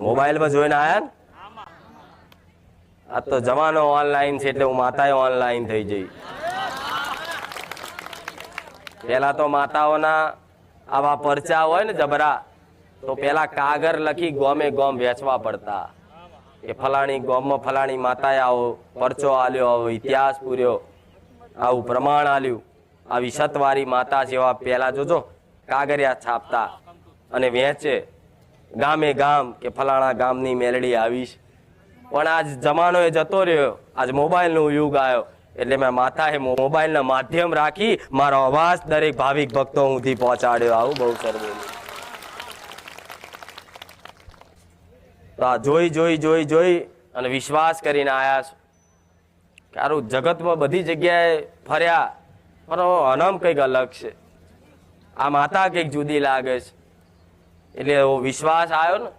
મોબાઈલમાં જોઈને આયા ને? આ તો જમાનો ઓનલાઈન છે એટલે હું માતાએ ઓનલાઈન થઈ જઈ. પેલા તો માતાઓના આવા પરચા હોય ને જબરા, તો પેલા કાગર લખી ગોમે ગોમ વેચવા પડતા કે ફલાણી ગોમમાં ફલાણી માતાએ આવો પરચો આલ્યો, આવો ઇતિહાસ પૂર્યો, આવું પ્રમાણ આલ્યું, આવી સતવારી માતા જેવા પેલા જોજો કાગરિયા છાપતા અને વેચે ગામે ગામ કે ફલાણા ગામની મેલડી આવીશ. પણ આજ જમાનો એ જતો રહ્યો, આજ મોબાઈલનો યુગ આવ્યો એટલે મેં માતાએ મોબાઈલના માધ્યમ રાખી મારો અવાજ દરેક ભાવિક ભક્તો સુધી પહોંચાડ્યો. આવું બહુ સરસ. તો આ જોઈ જોઈ જોઈ જોઈ અને વિશ્વાસ કરીને આયા છું. કારું જગતમાં બધી જગ્યાએ ફર્યા પણ અનમ કંઈક અલગ છે. આ માતા કંઈક જુદી લાગે છે એટલે એવો વિશ્વાસ આવ્યો ને